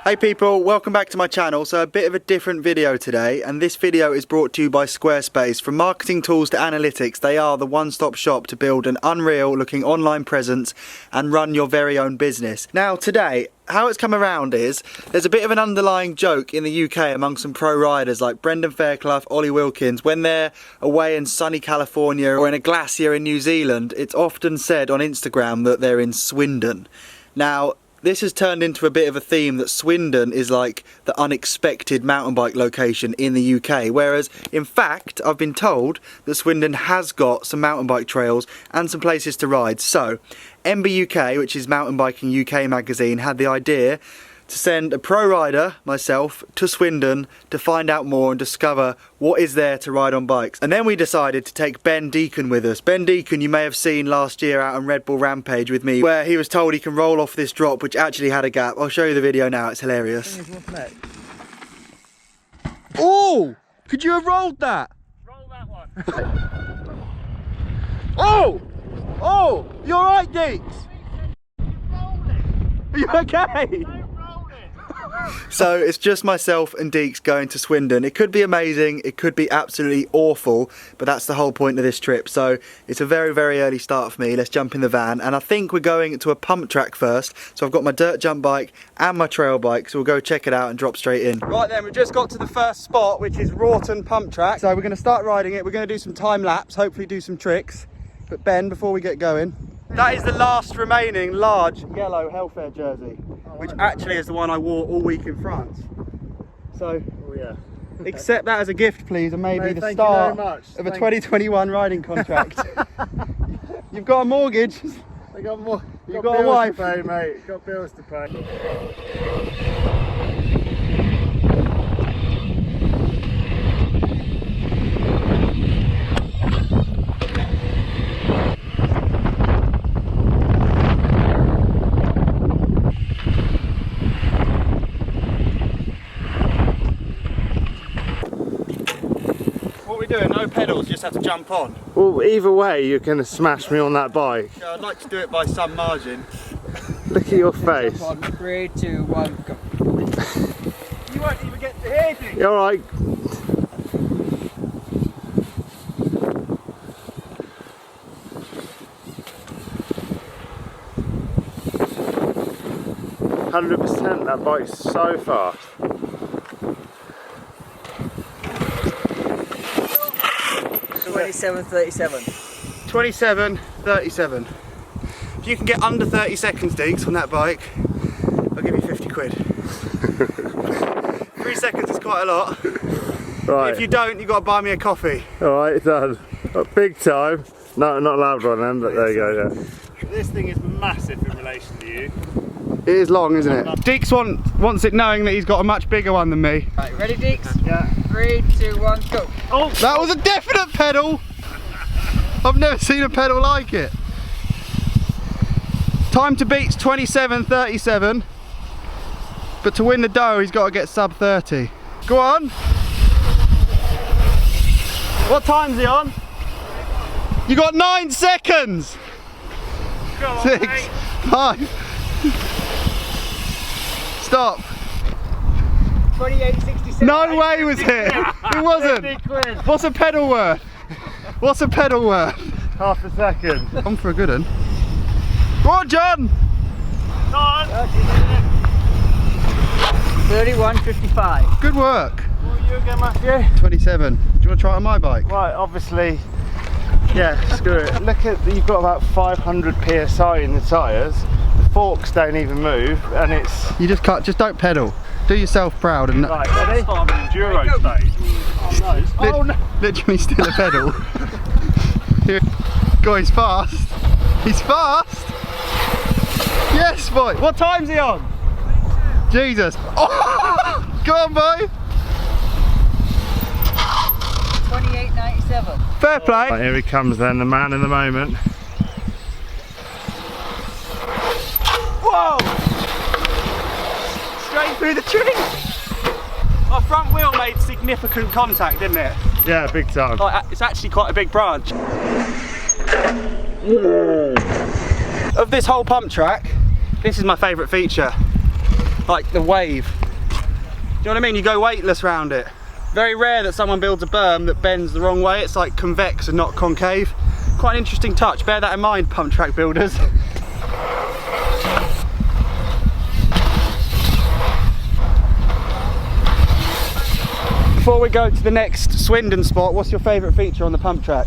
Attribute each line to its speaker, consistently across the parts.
Speaker 1: Hey people, welcome back to my channel. So a bit of a different video today, and this video is brought to you by Squarespace. From marketing tools to analytics, they are the one-stop shop to build an unreal looking online presence and run your very own business. Now today, how it's come around is, there's a bit of an underlying joke in the UK among some pro riders like Brendan Fairclough, Ollie Wilkins. When they're away in sunny California or in a glacier in New Zealand, it's often said on Instagram that they're in Swindon. Now, this has turned into a bit of a theme that Swindon is like the unexpected mountain bike location in the UK, whereas in fact I've been told that Swindon has got some mountain bike trails and some places to ride. So MBUK, which is Mountain Biking UK Magazine, had the idea to send a pro rider, myself, to Swindon to find out more and discover what is there to ride on bikes. And then we decided to take Ben Deakin with us. Ben Deakin you may have seen last year out on Red Bull Rampage with me, where he was told he can roll off this drop which actually had a gap. I'll show you the video now, it's hilarious. Oh! Could you have rolled that?
Speaker 2: Roll that one.
Speaker 1: Oh! Oh! You alright, Deeks? Are you okay? So it's just myself and Deeks going to Swindon. It could be amazing, it could be absolutely awful, but that's the whole point of this trip. So it's a very, very early start for me. Let's jump in the van, and I think we're going to a pump track first. So I've got my dirt jump bike and my trail bike, so we'll go check it out and drop straight in. Right then, we've just got to the first spot, which is Wroughton pump track. So we're going to start riding it. We're going to do some time lapse, hopefully do some tricks. But Ben, before we get going, that is the last remaining large yellow Hellfair jersey, which actually is the one I wore all week in France. So, accept that as a gift, please, and maybe the start of a 2021 riding contract. You've got a mortgage.
Speaker 2: You've got
Speaker 1: a wife.
Speaker 2: to pay, mate. You've got bills to pay.
Speaker 1: Doing no pedals, you just have to jump on.
Speaker 2: Well, either way, you're going to smash me on that bike.
Speaker 1: Yeah, I'd like to do it by some margin.
Speaker 2: Look at your face.
Speaker 3: On 3, 2, 1, go.
Speaker 1: You won't even get to hear me.
Speaker 2: You alright? %, that bike's so fast.
Speaker 3: 27:37.
Speaker 1: 27:37. If you can get under 30 seconds, Deeks, on that bike, I'll give you 50 quid. 3 seconds is quite a lot.
Speaker 2: Right.
Speaker 1: If you don't, you've got to buy me a coffee.
Speaker 2: Alright, done. Big time. No, not a loud one then, but there you go, yeah.
Speaker 4: This thing is massive in relation to you.
Speaker 1: It is long, isn't it? Deeks wants it knowing that he's got a much bigger one than me.
Speaker 3: Right, ready, Deeks?
Speaker 4: Yeah.
Speaker 3: 3, 2, 1, go.
Speaker 4: Oh!
Speaker 1: That was a definite pedal! I've never seen a pedal like it. Time to beat's 27:37, but to win the dough he's got to get sub 30. Go on! What time's he on? You got 9 seconds!
Speaker 4: Go on,
Speaker 1: 6,
Speaker 4: mate.
Speaker 1: 5. Stop.
Speaker 3: 28:67.
Speaker 1: No way was it! It wasn't!
Speaker 4: 50 quid.
Speaker 1: What's a pedal worth? What's a pedal worth?
Speaker 2: Half a second.
Speaker 1: I'm for a good one. Go on, John!
Speaker 4: Go on.
Speaker 3: 31:55.
Speaker 1: Good work.
Speaker 2: What are you again, Matthew?
Speaker 1: 27. Do you want to try it on my bike?
Speaker 2: Right, obviously, yeah, screw it. Look at, you've got about 500 PSI in the tyres. The forks don't even move, and it's...
Speaker 1: You just can't, just don't pedal. Do yourself proud and
Speaker 2: Right, ready?
Speaker 4: Start of an enduro stage.
Speaker 2: Oh no!
Speaker 1: literally still a pedal. Here. God, he's fast. He's fast! Yes, boy! What time's he on? 22. Jesus! Oh! Go on, boy!
Speaker 3: 28:97.
Speaker 1: Fair play!
Speaker 2: Right, here he comes then, the man in the moment.
Speaker 1: Whoa! Straight through the tree! Our front wheel made significant contact, didn't it?
Speaker 2: Yeah, big time.
Speaker 1: Like, it's actually quite a big branch. Of this whole pump track, this is my favourite feature. like the wave. Do you know what I mean? You go weightless round it. Very rare that someone builds a berm that bends the wrong way. It's like convex and not concave. Quite an interesting touch. Bear that in mind, pump track builders. Before we go to the next Swindon spot, what's your favourite feature on the pump track?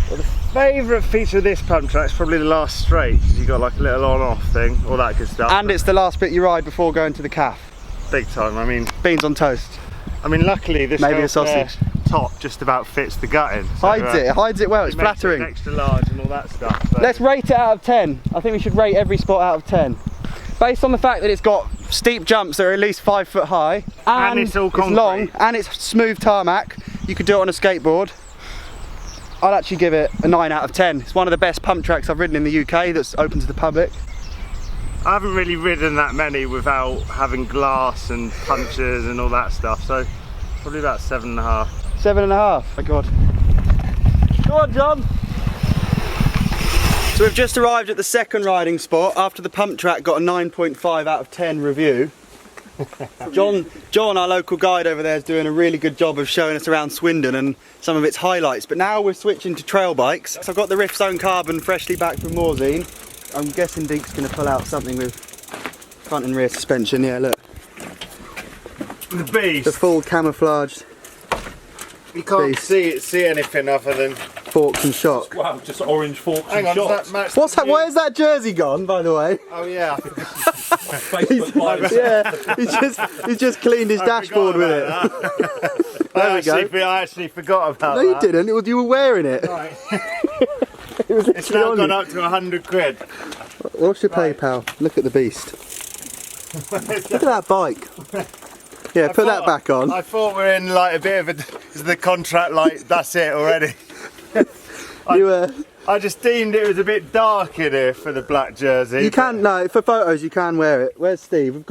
Speaker 2: Well, the favourite feature of this pump track is probably the last straight. You got like a little on-off thing, all that good stuff.
Speaker 1: And it's the last bit you ride before going to the calf.
Speaker 2: Big time. I mean,
Speaker 1: beans on toast.
Speaker 2: I mean, luckily this
Speaker 1: maybe a sausage
Speaker 2: top just about fits the gutting. So,
Speaker 1: hides it well. It's flattering.
Speaker 2: It extra large and all that stuff. So.
Speaker 1: Let's rate it out of 10. I think we should rate every spot out of 10. Based on the fact that it's got steep jumps that are at least 5 foot high, and
Speaker 2: it's all concrete.
Speaker 1: It's long, and it's smooth tarmac. You could do it on a skateboard. I'd actually give it a 9 out of 10. It's one of the best pump tracks I've ridden in the UK that's open to the public.
Speaker 2: I haven't really ridden that many without having glass and punches and all that stuff, so probably about 7.5.
Speaker 1: 7.5. My God. Go on, John. So we've just arrived at the second riding spot after the pump track got a 9.5 out of 10 review. John, our local guide over there, is doing a really good job of showing us around Swindon and some of its highlights. But now we're switching to trail bikes. So I've got the Rift Zone Carbon freshly back from Morzine. I'm guessing Deke's going to pull out something with front and rear suspension. Yeah, look.
Speaker 2: The beast.
Speaker 1: The full camouflaged.
Speaker 2: You can't
Speaker 1: beast.
Speaker 2: see anything other than
Speaker 1: forks and shock.
Speaker 4: Wow, just orange forks
Speaker 2: Hang
Speaker 4: and
Speaker 2: on,
Speaker 4: shocks.
Speaker 1: What's that? Where's that jersey gone, by the way?
Speaker 2: Oh yeah.
Speaker 1: Yeah, he's just cleaned his dashboard with it. There we go.
Speaker 2: I actually forgot about that.
Speaker 1: No, you didn't. You were wearing it.
Speaker 2: Right.
Speaker 1: It's
Speaker 2: now gone up to 100 quid.
Speaker 1: What's your PayPal? Look at the beast. Look at that bike. Yeah, put that back on.
Speaker 2: I thought we were in like a bit of the contract, like that's it already. I just deemed it was a bit dark in here for the black jersey.
Speaker 1: You can, no, for photos you can wear it. Where's Steve?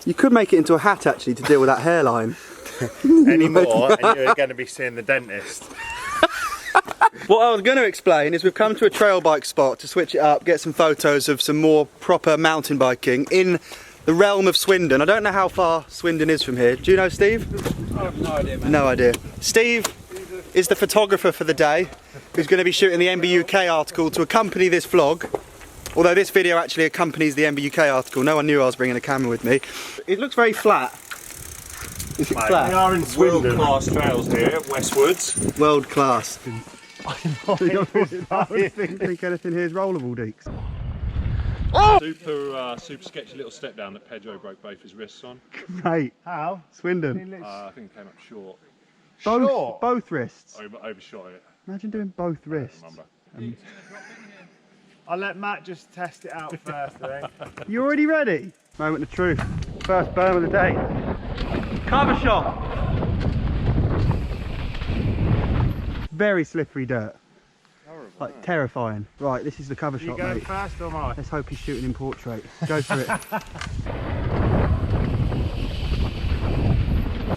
Speaker 1: You could make it into a hat actually to deal with that hairline.
Speaker 2: Anymore, and you're going to be seeing the dentist.
Speaker 1: What I was going to explain is we've come to a trail bike spot to switch it up, get some photos of some more proper mountain biking in the realm of Swindon. I don't know how far Swindon is from here. Do you know, Steve?
Speaker 3: I have no idea, man.
Speaker 1: No idea. Steve is the photographer for the day, who's going to be shooting the MBUK article to accompany this vlog. Although this video actually accompanies the MBUK article. No one knew I was bringing a camera with me. It looks very flat. Is it flat?
Speaker 2: We are in Swindon.
Speaker 4: World-class trails here at Westwoods.
Speaker 1: World class.
Speaker 2: I
Speaker 1: Think anything here is rollable, Deeks?
Speaker 4: Super sketchy little step down that Pedro broke both his wrists on.
Speaker 1: Right.
Speaker 2: How?
Speaker 1: Swindon.
Speaker 4: I think it came up short.
Speaker 1: Both wrists.
Speaker 4: Overshot it.
Speaker 1: Imagine doing both wrists.
Speaker 4: Remember.
Speaker 2: I'll let Matt just test it out first, I think.
Speaker 1: You already ready? Moment of truth. First berm of the day. Cover shot. Very slippery dirt.
Speaker 2: Horrible,
Speaker 1: like terrifying. Right, this is the cover
Speaker 2: You
Speaker 1: shot,
Speaker 2: going
Speaker 1: mate.
Speaker 2: fast or mine?
Speaker 1: Let's hope he's shooting in portrait. Go for it.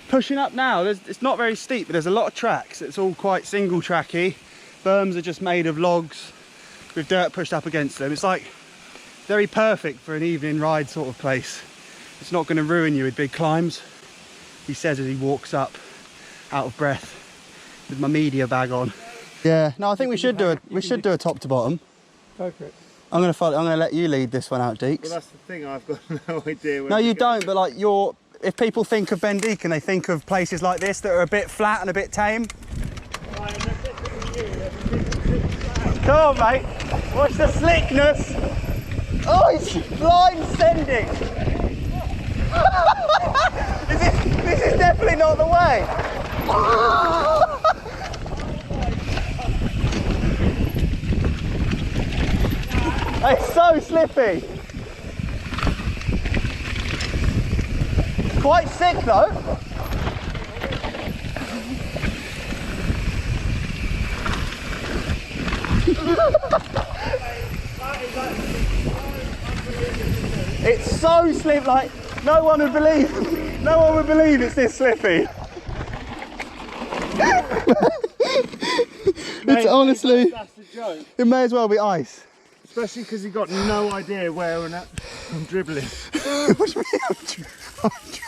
Speaker 1: Pushing up now, it's not very steep, but there's a lot of tracks. It's all quite single tracky. Berms are just made of logs with dirt pushed up against them. It's like very perfect for an evening ride sort of place. It's not going to ruin you with big climbs, he says as he walks up, out of breath, with my media bag on. Yeah, no, I think we should do a top to bottom.
Speaker 2: Go for it.
Speaker 1: I'm gonna let you lead this one out, Deeks.
Speaker 2: Well, that's the thing. I've got no idea.
Speaker 1: No, you don't. But like if people think of Ben Deakin, they think of places like this that are a bit flat and a bit tame. Come on, mate. Watch the slickness. Oh, he's blind sending. This is definitely not the way. It's so slippy. Quite sick though. It's so slip, like no one would believe it's this slippy. It's honestly,
Speaker 2: That's the joke.
Speaker 1: it may as well be ice.
Speaker 2: especially because you've got no idea where I'm dribbling.
Speaker 1: What do you mean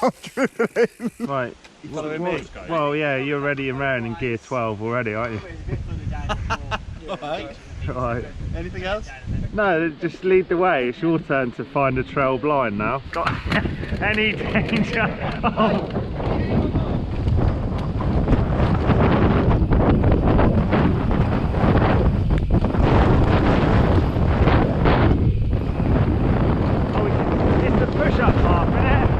Speaker 1: I'm dribbling?
Speaker 2: Right.
Speaker 4: You following me?
Speaker 2: Well, yeah, you're already around in gear 12 already, aren't you?
Speaker 1: Alright.
Speaker 2: Right.
Speaker 1: Anything else?
Speaker 2: No, just lead the way. It's your turn to find a trail blind now. Got any danger? Oh. It's the push-up half, isn't it?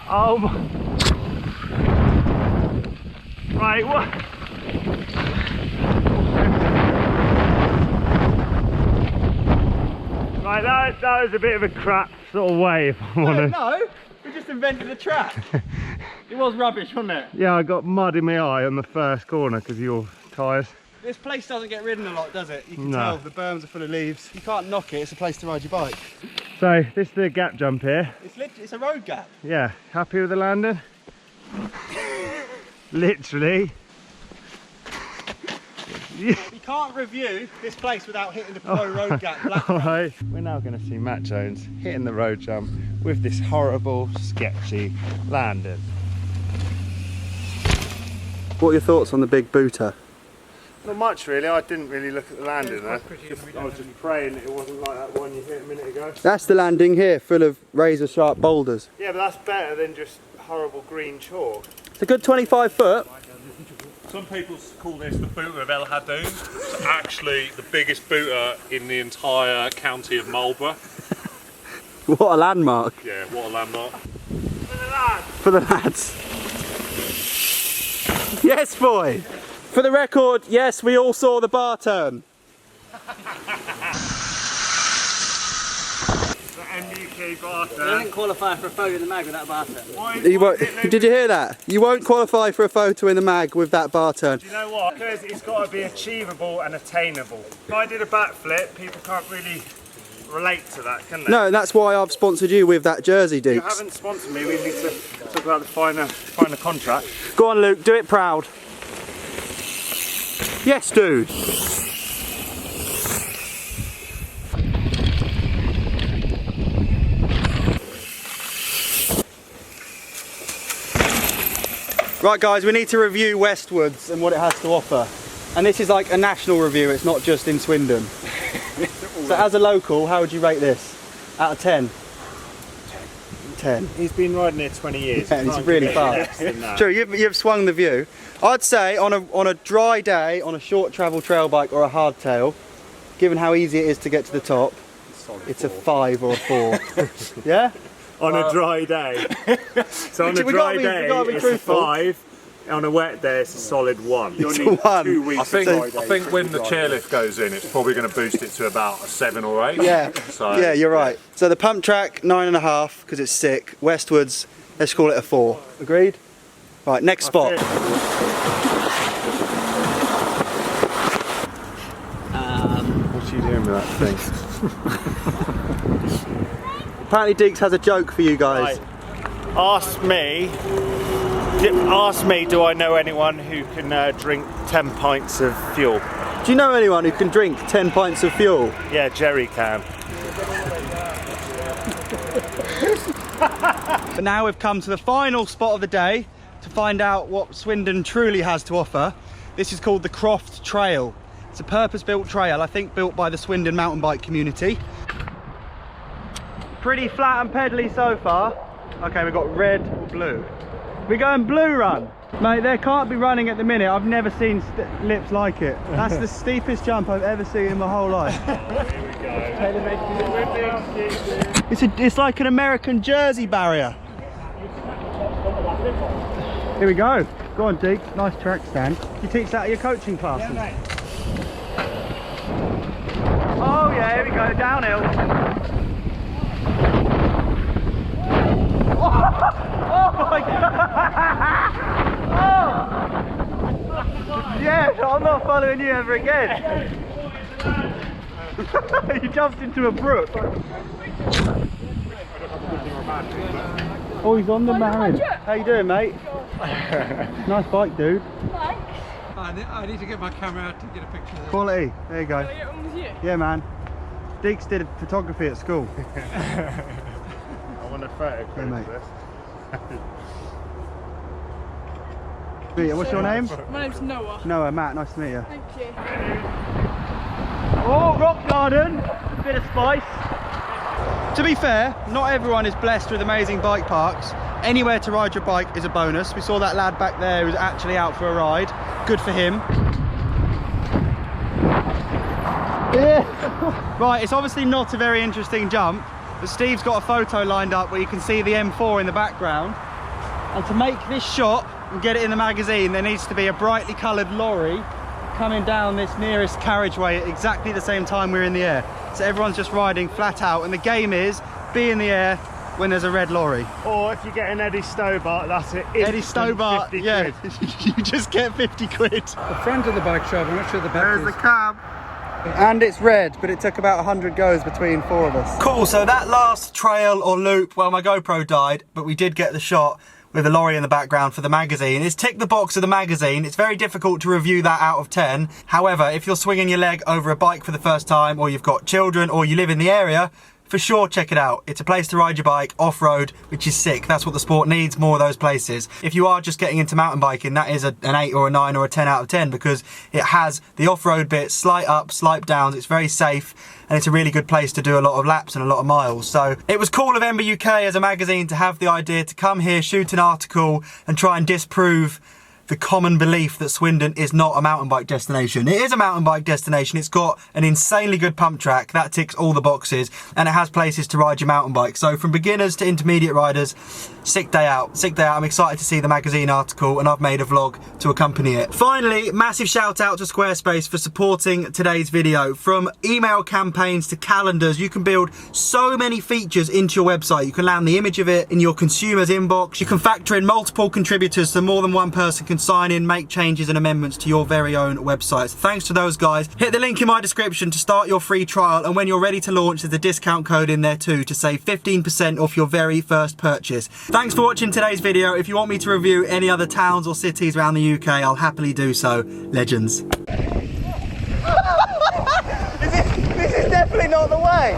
Speaker 2: Oh my. Right, what? Right, that was a bit of a crap sort of way, if I'm honest.
Speaker 1: No, we just invented a track. It was rubbish, wasn't it?
Speaker 2: Yeah, I got mud in my eye on the first corner because of your tyres.
Speaker 1: This place doesn't get ridden a lot, does it? You can
Speaker 2: No.
Speaker 1: tell the berms are full of leaves. You can't knock it, it's a place to ride your bike.
Speaker 2: So, this is the gap jump here.
Speaker 1: It's a road gap.
Speaker 2: Yeah, happy with the landing? Literally.
Speaker 1: You can't review this place without hitting the pro road gap. Black
Speaker 2: Alright, we're now going to see Matt Jones hitting the road jump with this horrible, sketchy landing.
Speaker 1: What are your thoughts on the big booter?
Speaker 2: Not much really, I didn't really look at the landing there. I was just praying that it wasn't like that one you hit a minute ago.
Speaker 1: That's the landing here, full of razor sharp boulders.
Speaker 2: Yeah, but that's better than just horrible green chalk.
Speaker 1: It's a good 25 foot.
Speaker 4: Some people call this the booter of El Hadoun. It's actually the biggest booter in the entire county of Marlborough.
Speaker 1: What a landmark.
Speaker 4: Yeah, what a landmark.
Speaker 1: For the lads. Yes, boy. For the record, yes, we all saw the bar turn.
Speaker 2: The MBUK bar
Speaker 3: You
Speaker 2: turn.
Speaker 3: didn't qualify for a photo in the mag with that bar turn.
Speaker 1: Did you hear that? You won't qualify for a photo in the mag with that bar turn.
Speaker 2: Do you know what? Because it's got to be achievable and attainable. If I did a backflip, people can't really relate to that, can they?
Speaker 1: No, that's why I've sponsored you with that jersey,
Speaker 2: You
Speaker 1: Dukes.
Speaker 2: haven't sponsored me, we need to talk about the finer contract.
Speaker 1: Go on, Luke, do it proud. Yes, dude. Right, guys, we need to review Westwoods and what it has to offer. And this is like a national review, it's not just in Swindon. So as a local, how would you rate this? Out of 10? 10.
Speaker 2: He's been riding here 20 years.
Speaker 1: Yeah, and it's really fast. True, you've swung the view. I'd say on a dry day, on a short travel trail bike or a hardtail, given how easy it is to get to the top, it's a 5 or a 4. Yeah?
Speaker 2: On a dry day. So on a
Speaker 1: We
Speaker 2: dry
Speaker 1: gotta be
Speaker 2: day, it's
Speaker 1: truthful.
Speaker 2: a 5. On a wet day, it's a solid 1.
Speaker 1: It's a 1.
Speaker 2: 2 weeks.
Speaker 4: I think when the chairlift goes in, it's probably going to boost it to about a 7 or 8.
Speaker 1: Yeah,
Speaker 4: So,
Speaker 1: yeah, you're right. So the pump track, 9.5, because it's sick. Westwoods, let's call it a 4. Agreed? Right, next spot.
Speaker 2: What's you doing with that thing?
Speaker 1: Apparently Deeks has a joke for you guys.
Speaker 2: Right. Ask me, do I know anyone who can drink 10 pints of fuel?
Speaker 1: Do you know anyone who can drink 10 pints of fuel?
Speaker 2: Yeah, Jerry can.
Speaker 1: But now we've come to the final spot of the day to find out what Swindon truly has to offer. This is called the Croft Trail. It's a purpose-built trail, I think built by the Swindon mountain bike community. Pretty flat and pedally so far. Okay, we've got red or blue. We're going blue run. Mate, there can't be running at the minute. I've never seen lips like it. That's the steepest jump I've ever seen in my whole life. It's like an American Jersey barrier. Here we go. Go on, Deeks. Nice track stand. You teach that at your coaching classes? Yeah, mate. Oh yeah, here we go. Downhill. Oh my god! Oh! Yeah, I'm not following you ever again. You jumped into a brook. Oh, he's on the mountain. How you doing, mate? Nice bike, dude.
Speaker 5: Thanks.
Speaker 6: I need to get my camera out to get a picture of this.
Speaker 1: Quality. There you go.
Speaker 5: Can I get one with you?
Speaker 1: Yeah, man. Deeks did photography at school.
Speaker 2: I want a photo.
Speaker 1: Yeah, mate. What's your name?
Speaker 5: My name's Noah.
Speaker 1: Noah, Matt. Nice to meet you.
Speaker 5: Thank you.
Speaker 1: Oh, rock garden. A bit of spice. To be fair, not everyone is blessed with amazing bike parks. Anywhere to ride your bike is a bonus. We saw that lad back there who's actually out for a ride. Good for him. Yeah. Right, it's obviously not a very interesting jump, but Steve's got a photo lined up where you can see the M4 in the background. And to make this shot and get it in the magazine, there needs to be a brightly coloured lorry coming down this nearest carriageway at exactly the same time we're in the air. So everyone's just riding flat out, and the game is be in the air when there's a red lorry.
Speaker 2: Or if you get an Eddie Stobart, that's it.
Speaker 1: Eddie Stobart, yeah. You just get 50 quid.
Speaker 6: The front of the bike shop, I'm not sure the back
Speaker 1: There's the cab. And it's red, but it took about 100 goes between 4 of us. Cool, so that last trail or loop, well, my GoPro died, but we did get the shot with a lorry in the background for the magazine. It's ticked the box of the magazine. It's very difficult to review that out of 10. However, if you're swinging your leg over a bike for the first time, or you've got children, or you live in the area, for sure check it out. It's a place to ride your bike off-road, which is sick. That's what the sport needs, more of those places. If you are just getting into mountain biking, that is an 8 or a 9 or a 10 out of 10, because it has the off-road bit, slight ups, slight downs. It's very safe, and it's a really good place to do a lot of laps and a lot of miles. So it was cool of MBUK as a magazine to have the idea to come here, shoot an article, and try and disprove the common belief that Swindon is not a mountain bike destination. It is a mountain bike destination. It's got an insanely good pump track. That ticks all the boxes, and it has places to ride your mountain bike. So from beginners to intermediate riders, sick day out. Sick day out. I'm excited to see the magazine article, and I've made a vlog to accompany it. Finally, massive shout out to Squarespace for supporting today's video. From email campaigns to calendars, you can build so many features into your website. You can land the image of it in your consumer's inbox. You can factor in multiple contributors so more than one person can sign in, make changes and amendments to your very own websites. Thanks to those guys. Hit the link in my description to start your free trial, and when you're ready to launch, there's a discount code in there too to save 15% off your very first purchase. Thanks for watching today's video. If you want me to review any other towns or cities around the UK, I'll happily do so. Legends. This is definitely not the way.